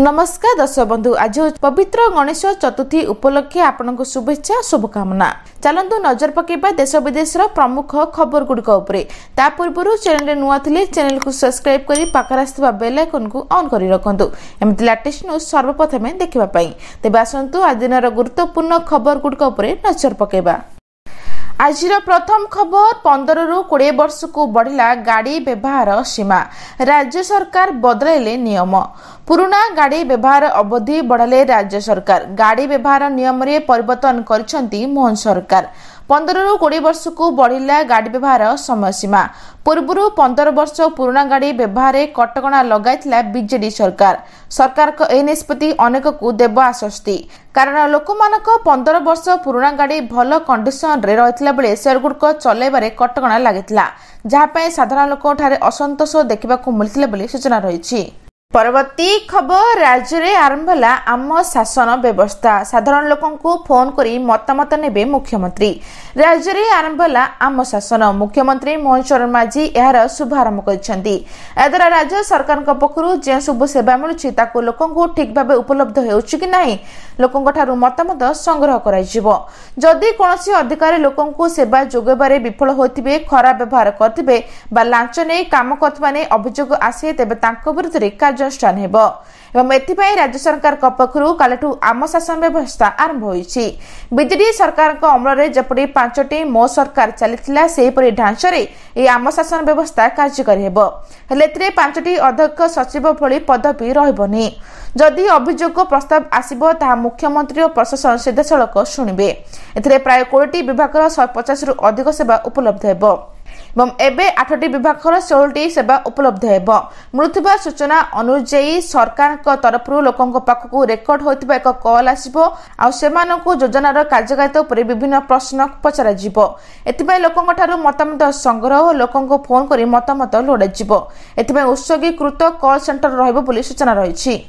नमस्कार दर्शक बंधु आज पवित्र गणेश चतुर्थी उपलक्षे आपनको शुभेच्छा शुभकामना। चलंतु नजर पकेबा देश विदेशर प्रमुख खबर गुड़िक उपरे। ता पूर्व चैनल नुआ थिले चैनल को सब्सक्राइब करी पाखरे आस्थवा बेल आइकन को ऑन करी रखंतु एमति लेटेस्ट न्यूज सर्वप्रथमे देखिबा पई। तेबे आसंतु आज दिनर गुरुत्वपूर्ण खबर गुड़िक उपरे नजर पकेबा। आजिर प्रथम खबर 15 रु 20 वर्ष को बढ़िला गाड़ी व्यवहार सीमा। राज्य सरकार बदलाइले नियम। पुराना गाड़ी व्यवहार अवधि बढ़ाले राज्य सरकार। गाड़ी व्यवहार नियम रे परिवर्तन करिसंती मोहन सरकार। 15 रु 20 वर्ष को बढ़िला गाड़ी व्यवहार समय सीमा। पूर्व 15 वर्ष पुराना गाड़ी व्यवहार कटकणा लगाइथिला बीजेडी सरकार। सरकार को ए निष्पत्ति अनेक को देव आश्वस्ति। कारण लोक मानक 15 वर्ष पुराना गाड़ी भल कंडीशन रे रहिथिला बेले सेरगुडक चलाइबारे कटकणा लागिथिला, जहा पे साधारण लोक ठारे असंतोष देखिबा को मिलथिला बेले सूचना रहिछि। परवर्ती खबर राज्य रे आरंभ होला आम शासन व्यवस्था। साधारण लोकन को फोन करी मतामत नेबे मुख्यमंत्री। राज्य रे आरंभ होला आम शासन। मुख्यमंत्री मोहन चरण माझी एहार शुभारंभ करिसेंती। एदरा राज्य सरकार को पखरु जे सब सेवा मिलुछि ताको लोकन को ठीक भाबे उपलब्ध हेउछि कि नाही लोकन ठारु मतामत संग्रह कराइजिवो। जदि कोनोसी अधिकारी लोकन को सेवा जोगबारे विफल होतिबे, खराब व्यवहार करतिबे बा लांच नै काम करतबा नै अभियोग आसे तेबे तांको विरुद्ध रे कार्यानुष्ठान हेबो। एवं एथिपाई राज्य सरकार को पखरु कालठु आम शासन व्यवस्था आरंभ होईछि। बीजेडी सरकार को अमल रे जपडी 5टी मो सरकार चलिथिला सेहीपरि ढांचा रे ए आम शासन व्यवस्था कार्यकारी हेबो। हेले एथिरे 5टी अध्यक्ष सचिव भଳି पदवी रहबोनी। जदि अभियोग प्रस्ताव आसीबो ता मुख्यमंत्री और प्रशासन सिधासलख शुणिबे। एथिरे प्राय 20टी विभागर 150 रु अधिक सेवा उपलब्ध हेबो एवं एबे 8टी विभागर 16टी सेवा उपलब्ध हेबो। मिलुथिबा सूचना अनुसार सरकार को तरफ लोकन पाखकु रेकर्ड होइतिबा एक कॉल आसीबो आ सेमानकु योजनार कार्यकारिता उपरे विभिन्न प्रश्न पचरा जिवो। एथिबा लोकन ठारु मतामत संग्रह लोकन को फोन करी मतामत लोडा जिवो। एथिबा उत्सर्गीकृत कॉल सेंटर रहइबो बोली सूचना रहिछि।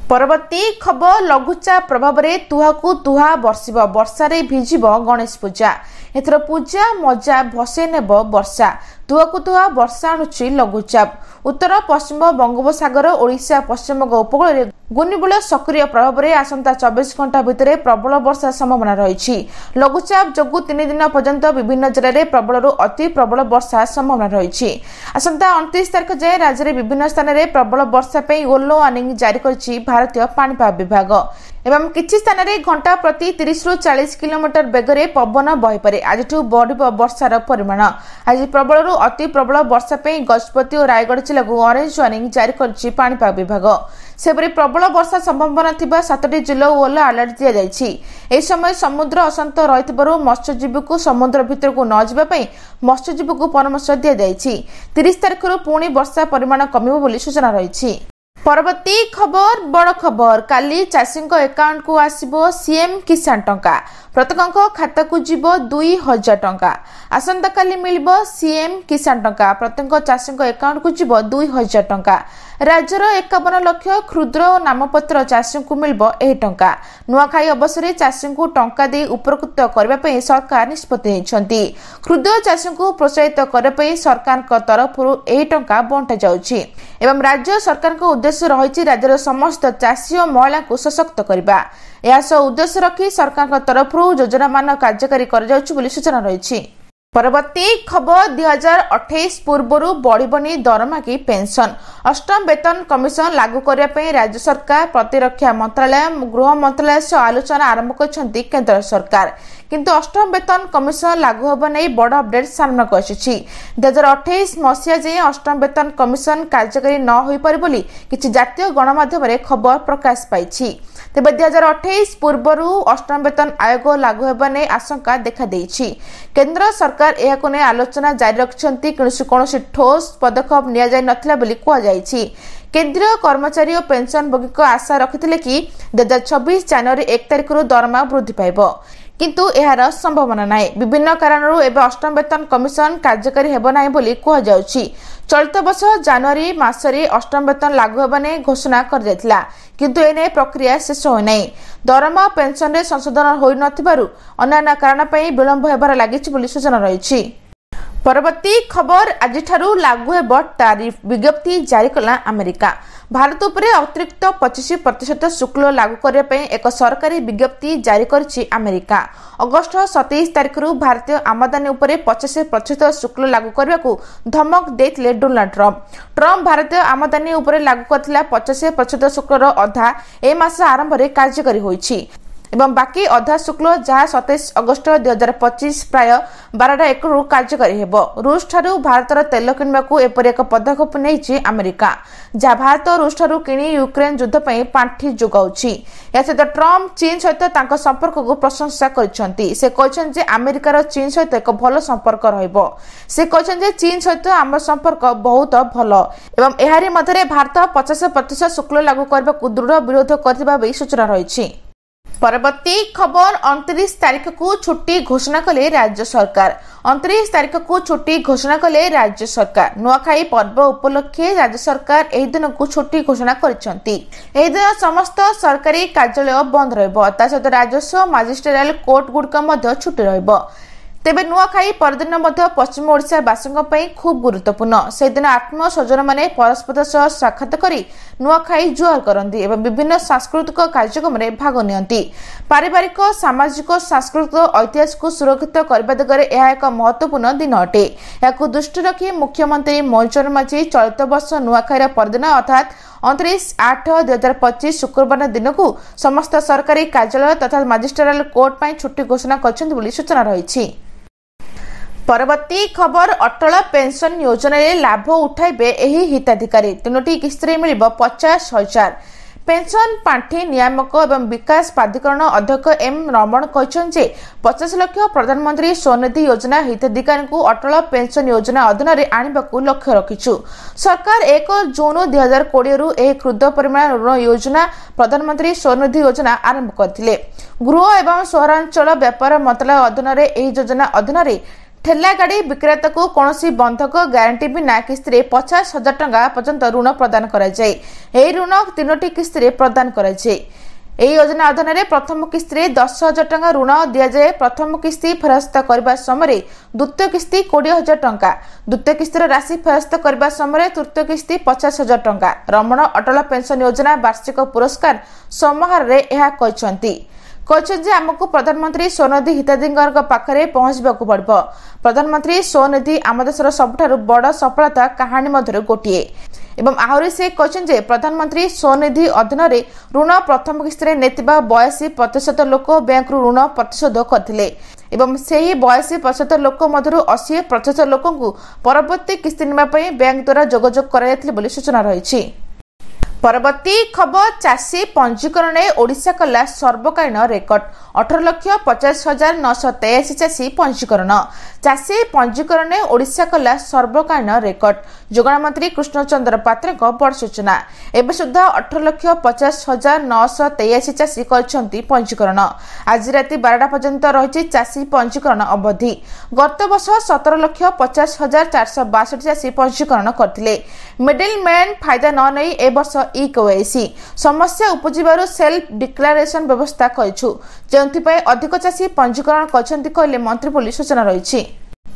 परवर्ती खबर लघुचाप प्रभाव रे तुहाकु तुहा बर्षिब। वर्षा रे भिजिब गणेश पूजा। एथर पूजा मजा भसे नेब वर्षा। तुहाकु तुहा वर्षा आणुछि लघुचाप। उत्तर पश्चिम बंगोपसागर ओडिशा पश्चिम उपकूल रे घूर्णिबलय सक्रिय प्रभाव रे आसंता 24 घंटा भितर प्रबल वर्षा संभावना रहिछि। लघुचाप जोगु 3 दिन पर्यंत विभिन्न जिले रे प्रबल रु अति प्रबल वर्षा संभावना रहिछि। आसंता 29 तारिख जाय राज्य रे विभिन्न स्थान रे प्रबल वर्षा पे येलो वार्निंग जारी करछि भारतीय पाणीपाग विभाग। एवं किछि स्थान रे घंटा प्रति 30 रु 40 किलोमीटर बेगरे पवन बहि पारे। आजिठु बढ़िबो वर्षार परिमाण। आज प्रबल रु अति प्रबल वर्षा पे गजपति और रायगढ़ जिला को ऑरेंज वार्निंग जारी करछि पाणीपाग विभाग। सेपरि प्रबल वर्षा संभावना थिबा 7टी जिल्ला येलो अलर्ट दिया जायछि। ए समय समुद्र अशांत रहितबारु मत्स्यजीवी को समुद्र भितर को न जिबा पई मत्स्यजीवी को परामर्श दिया जायछि। 30 तारिख रु पुणी वर्षा परिमाण कमिबो बोली सूचना रहिछि। परवर्ती खबर बड़ खबर। काली चाषी एकाउंट को आसीबो सीएम किसान टंका। प्रत्येक खाता को जीवो 2000 टंका। आसंता काली मिलिबो सीएम किसान टंका। प्रत्येक चाषी एकाउंट को जीवो 2000 टंका। राज्यर 51 लाख क्षुद्र और नामपत्र चाषी को मिलिबो एही टंका। नुआखाई अवसर चाषी को टंका दे उपकृत करबा पई सरकार निष्पत्ति नेछंती। क्षुद्र चाषी को प्रोत्साहित करबा पई सरकार को तरफरु एही टंका बंटा जाउछि एवं राज्य सरकार को उद्देश्य रहिछि राज्यर समस्त चाषी और महिला को सशक्त करबा। यासो उद्देश्य रखी सरकार को तरफरु योजना मान कार्यकारी कर जाउछि बोली सूचना रहिछि। परवर्ती खबर 2028 पूर्व बढ़िबनी दरमा की पेंशन। अष्टम वेतन कमिशन लागू करने पे राज्य सरकार प्रतिरक्षा मंत्रालय गृह मंत्रालय से आलोचना आरंभ करछंती केंद्र सरकार। किंतु अष्टम वेतन कमिशन लागू होबा नै बड़ अपडेट सामना को आछि। 2028 मसिया जे अष्टम वेतन कमिशन कार्यकारी न होई पारे बोली किछि जातीय गणमाध्यम रे खबर प्रकाश पाइछि। तेबे 2028 पूर्व अष्टम वेतन आयोग लागू होबा नै आशंका देखा देइछि। केंद्र सरकार एहाको नै आलोचना जारी रखछंती कोनोसी ठोस पदक्षेप निया जाय नथिला बोली कुआ जायछि। केंद्रीय कर्मचारी और पेंशन भोगी को आशा रखिथिले कि 2026 जनवरी 1 तारिख रु दरमा वृद्धि पाइबो, किंतु एहार संभावना नाय। विभिन्न कारणरू एबे अष्टम वेतन कमिशन कार्यकारी हेबो नाय बोली कुआ जाउछि। चलित वर्ष जनवरी मासरे अष्टम वेतन लागू हेबा नै घोषणा कर जायतिला, किंतु एने प्रक्रिया शेष होय नै। दरमा पेंशन रे संशोधन होई नथिबारु अन्य कारण पई विलंब हेबार लागिछि बोली सूचना रहिछि। परवर्ती खबर आज लागू हेब टारिफ विज्ञप्ति जारी कला अमेरिका। भारत उपरे अतिरिक्त 25% शुल्क लागू करने एक सरकारी विज्ञप्ति जारी करिछि अमेरिका। अगस्त 27 तारिख भारतीय आमदानी उपरे 50% शुल्क लागू करने को धमक देते डोनाल्ड ट्रम्प भारतीय आमदानी उपरे लागू करथिला 50% शुल्कर अधा ए मास आरंभ में कार्यकारी होइछि एवं बाकी अधा शुल्क जहाँ 27 अगस्त 2025 प्राय 12:01 कार्यकारी हेबो। रूस ठारू भारतर तेल किणवाकू एपरि एक पदक्षेप नेइछि अमेरिका, जहाँ भारत रूस ठारू किणी यूक्रेन युद्ध पई पांठी जोगाउछि। या सहित ट्रम्प चीन सहित तांको संपर्क को प्रशंसा करिसेंति। से कहछन जे अमेरिकार चीन सहित एक भलो संपर्क रहइबो। से कहछन जे चीन सहित हमर संपर्क बहुत भलो एवं एहारी मध्यरे भारत 50% शुल्क लागू करबाकू दृढ़ विरोध करथिबा बे सूचना रहिछि। परवर्ती खबर 29 तारिख को छुट्टी घोषणा कले राज्य सरकार। 29 तारिख को छुट्टी घोषणा कले राज्य सरकार। नुआखाई पर्व उपलक्षे राज्य सरकार एही दिन को छुट्टी घोषणा करिसेंति। एही दिन समस्त सरकारी कार्यालय बंद रहइबो। ता सहित राजस्व मजिस्ट्रेरियल कोर्ट गुडक मध्य छुट्टी रहइबो। तेबे नुआखाई परदिन मध्य पश्चिम ओडिशा वासियों खूब गुरुत्वपूर्ण। से दिन आत्म स्वजन माने परस्पर सह साक्षात करी नुआखाई जुआर करती एवं विभिन्न सांस्कृतिक कार्यक्रम में भाग नियंती। पारिवारिक सामाजिक सांस्कृतिक ऐतिहासिक सुरक्षित करने दिगरे यह एक महत्वपूर्ण दिन अटे। या दृष्टि रखी मुख्यमंत्री मोहन माझी चलित वर्ष नुआखाईर परदिन अर्थात 29/8/2025 शुक्रवार दिन को समस्त सरकारी कार्यालय तथा मजिस्ट्रेरियल कोर्ट पर छुट्टी घोषणा कर सूचना रही। परवर्ती खबर अटल पेंशन योजना रे लाभ उठाइबे एही हिताधिकारी। 3टी किस्ती मिल 50,000। पेंशन पांठी नियामक एवं विकास प्राधिकरण अध्यक्ष एम रमण कहते 50 लाख प्रधानमंत्री स्वनिधि योजना हिताधिकारी को अटल पेंशन योजना अधीन में आनिबाकू लक्ष्य रखिछु। सरकार 1 जून 2020 रु एक क्षुद्र परिमाण ऋण योजना प्रधानमंत्री स्वनिधि योजना आरंभ करथिले। गृह एवं सहरांचल व्यापार मंत्रालय अधीन में एही योजना अधीन में ठेला गाड़ी विक्रेता को कौन बंधक गारंटी बिना किस्ती 50,000 टंका पर्यंत ऋण प्रदान कराए। यह ऋण 3टी किस्ती प्रदान कराए। योजना अधीन में प्रथम किस्ती 10,000 टंका ऋण दि जाए। प्रथम किस्ती फेरस्त करने समय द्वितीय किस्ती 20,000 टंका, द्वितीय किस्तीर राशि फेरस्त करने समय तृतीय किस्ती 50,000 टंका। रमण अटल पेंशन योजना वार्षिक पुरस्कार समारोह में कहते आमको प्रधानमंत्री स्वनिधि हिताधिकारी पाखरे पहुंचबा पड़ो। प्रधानमंत्री स्वनिधि आम देशर सबुठारु बड़ सफलता कहानी मध्य गोटे। एवं आहरी से कहते प्रधानमंत्री स्वनिधि अधीन ऋण प्रथम किस्ती ने 82% लोक बैंक ऋण प्रतिशोध करथिले एवं सेही 82% लोक मधुर 80% लोक परवर्ती किस्ती नेबापई बैंक द्वारा जोगाजोग कराइथिले बोली सूचना रही। परवर्ती खबर चाषी पंजीकरण ओडिशा कला सर्वकालीन रेकर्ड। 18,50,983 चाषी पंजीकरण। चाषी पंजीकरण ओडिशा कला सर्वकालीन रेकर्ड। जोगाण मंत्री कृष्णचंद्र पात्र बड़ सूचना। एवं सुधा 18,50,983 चाषी करछंती पंजीकरण। आज राति 12टा पर्यंत रही चाषी पंजीकरण अवधि। गत वर्ष 17,50,462 चाषी पंजीकरण करथिले। मिडिल मैन फायदा न नहीं ए वर्ष ई-केवाईसी समस्या उपजिबारु सेल्फ डिक्लारेशन व्यवस्था करिछु, जेउथिपाई अधिक चाषी पंजीकरण करछंती कहले मंत्री बोली सूचना रही।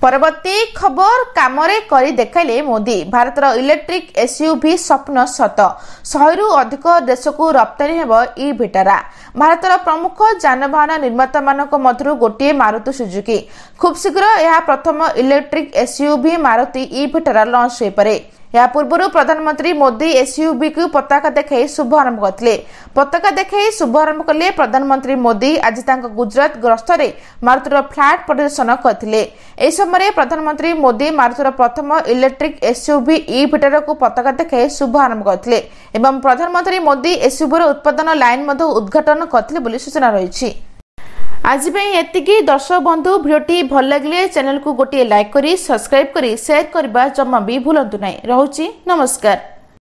परवर्ती खबर कामरे करी देखाइले मोदी। भारतर इलेक्ट्रिक एसयूवी स्वप्न सत। 100 रु अधिक देश को रप्तानी हेब ई विटारा। भारतर प्रमुख जानवाहन निर्माता मानक मध्यरु गोटे मारुति सुजुकी। खूब शीघ्र यह प्रथम electric SUV Maruti e Vitara launch होई पारे। या पूर्व प्रधानमंत्री मोदी एसयूवी को पताका देखाई शुभारंभ करथिले। पताका देखाई शुभारंभ कले प्रधानमंत्री मोदी आज गुजरात गस्त में मारुतिर फ्लैट प्रदर्शन करथिले। एही समय प्रधानमंत्री मोदी मारुतिर प्रथम इलेक्ट्रिक एसयूवी ई विटारा को पताका देखाई शुभारंभ करथिले एवं प्रधानमंत्री मोदी एसयूवी उत्पादन लाइन उद्घाटन करथिले बोली सूचना रही। आज एतिकी। दर्शक बंधु भिडियोटी भल लगे चैनल को गोटे लाइक करी सब्सक्राइब करी शेयर करबा जमा भी भूलंतु नहीं। रहुची नमस्कार।